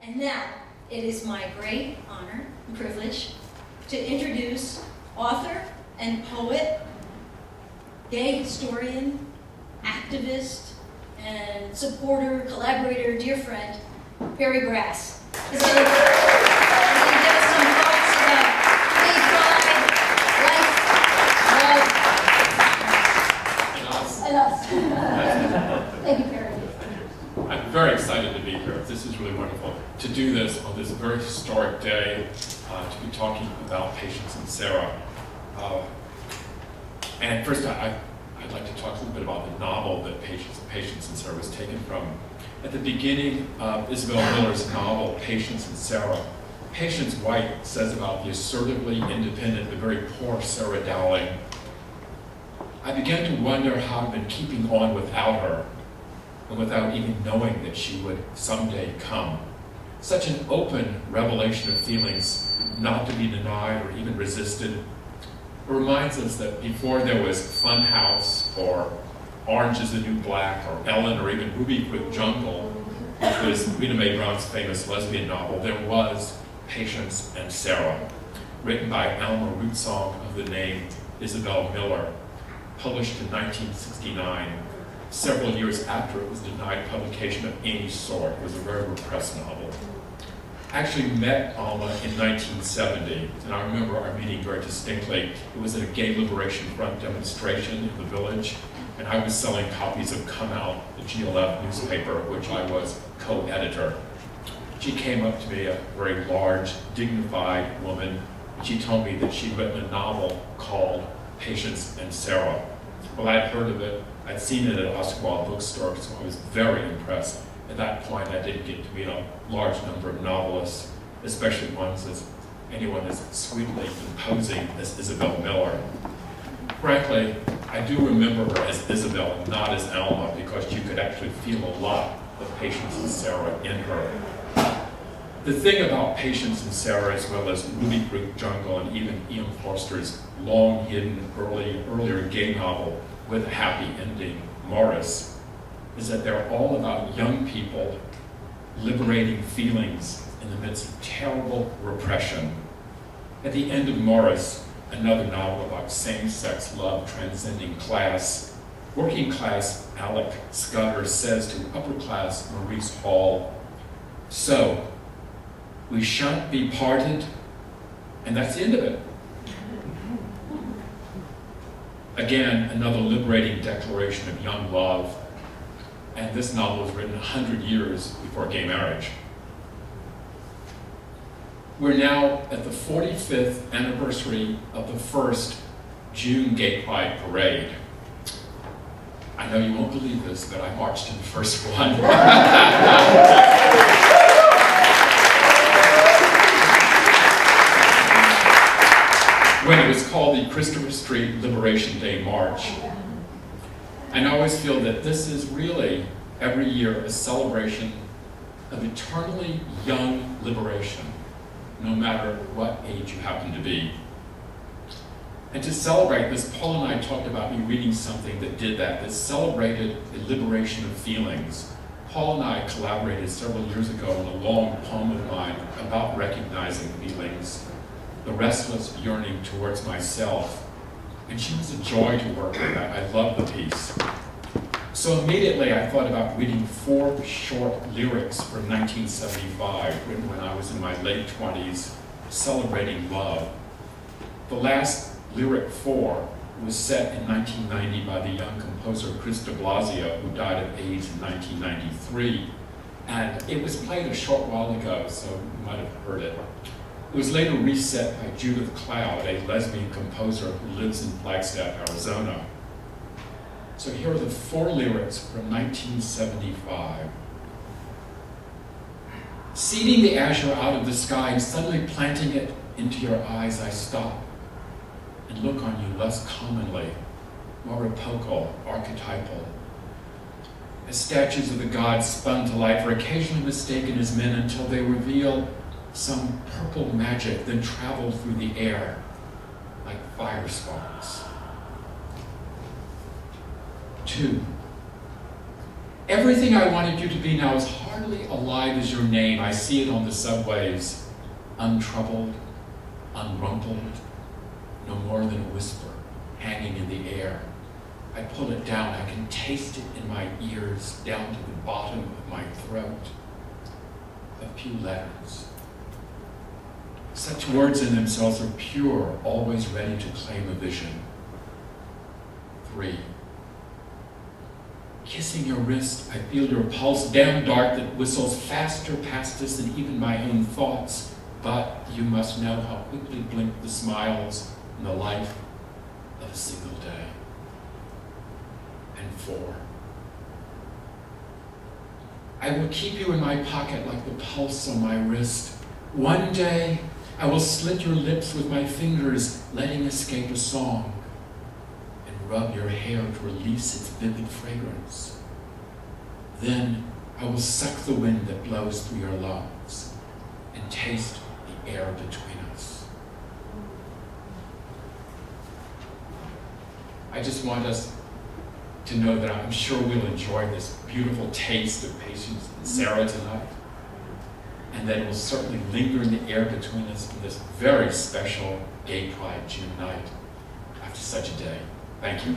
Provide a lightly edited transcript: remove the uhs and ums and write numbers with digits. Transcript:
And now, it is my great honor and privilege to introduce author and poet, gay historian, activist, and supporter, collaborator, dear friend, Barry Grass. He's going to get some thoughts about gay pride, life, love, and us. Thank you, Barry. I'm very excited to be here. This is really wonderful to do this on this very historic day, to be talking about Patience and Sarah. And first, I'd like to talk a little bit about the novel that Patience and Sarah was taken from. At the beginning of Isabel Miller's novel, Patience and Sarah, Patience White says about the assertively independent but very poor Sarah Dowling, "I began to wonder how I'd been keeping on without her, and without even knowing that she would someday come. Such an open revelation of feelings, not to be denied or even resisted. It reminds us that before there was Funhouse, or Orange is the New Black, or Ellen, or even Ruby Quick Jungle, which was Rita Mae Brown's famous lesbian novel, there was Patience and Sarah, written by Alma Rootsong of the name Isabel Miller, published in 1969. Several years after it was denied publication of any sort. It was a very repressed novel. I actually met Alma in 1970, and I remember our meeting very distinctly. It was at a Gay Liberation Front demonstration in the village, and I was selling copies of Come Out, the GLF newspaper, which I was co-editor. She came up to me, a very large, dignified woman, and she told me that she'd written a novel called Patience and Sarah. Well, I'd heard of it. I'd seen it at Oskawal bookstore, so I was very impressed. At that point, I didn't get to meet a large number of novelists, especially ones as anyone as sweetly imposing as Isabel Miller. Frankly, I do remember her as Isabel and not as Alma, because you could actually feel a lot of Patience and Sarah in her. The thing about Patience and Sarah, as well as Ruby Quick Jungle and even Ian Forster's long-hidden earlier gay novel with a happy ending, Morris, is that they're all about young people liberating feelings in the midst of terrible repression. At the end of Morris, another novel about same-sex love transcending class, working class Alec Scudder says to upper class Maurice Hall, "So, we shan't be parted," and that's the end of it. Again, another liberating declaration of young love, and this novel was written 100 years before gay marriage. We're now at the 45th anniversary of the first June Gay Pride Parade. I know you won't believe this, but I marched in the first one. When it was called the Christopher Street Liberation Day March. And I always feel that this is really, every year, a celebration of eternally young liberation, no matter what age you happen to be. And to celebrate this, Paula and I talked about me reading something that did that celebrated the liberation of feelings. Paula and I collaborated several years ago on a long poem of mine about recognizing feelings, the restless yearning towards myself, and she was a joy to work with. I loved the piece. So immediately I thought about reading 4 short lyrics from 1975, written when I was in my late 20s, celebrating love. The last lyric 4 was set in 1990 by the young composer Chris de Blasio, who died of AIDS in 1993, and it was played a short while ago, so you might have heard it. It was later reset by Judith Cloud, a lesbian composer who lives in Flagstaff, Arizona. So here are the 4 lyrics from 1975. Seeding the azure out of the sky and suddenly planting it into your eyes, I stop and look on you less commonly, more epochal, archetypal. As statues of the gods spun to life are occasionally mistaken as men until they reveal some purple magic, then travel through the air like fire sparks. 2. Everything I wanted you to be now is hardly alive as your name. I see it on the subways, untroubled, unrumpled, no more than a whisper hanging in the air. I pull it down, I can taste it in my ears, down to the bottom of my throat. A few letters. Such words in themselves are pure, always ready to claim a vision. 3. Kissing your wrist, I feel your pulse, damn dart that whistles faster past us than even my own thoughts. But you must know how quickly blink the smiles in the life of a single day. And 4. I will keep you in my pocket like the pulse on my wrist. One day, I will slit your lips with my fingers, letting escape a song, and rub your hair to release its vivid fragrance. Then I will suck the wind that blows through your lungs and taste the air between us. I just want us to know that I'm sure we'll enjoy this beautiful taste of Patience and Sarah tonight, and that it will certainly linger in the air between us on this very special Gay Pride June night after such a day. Thank you.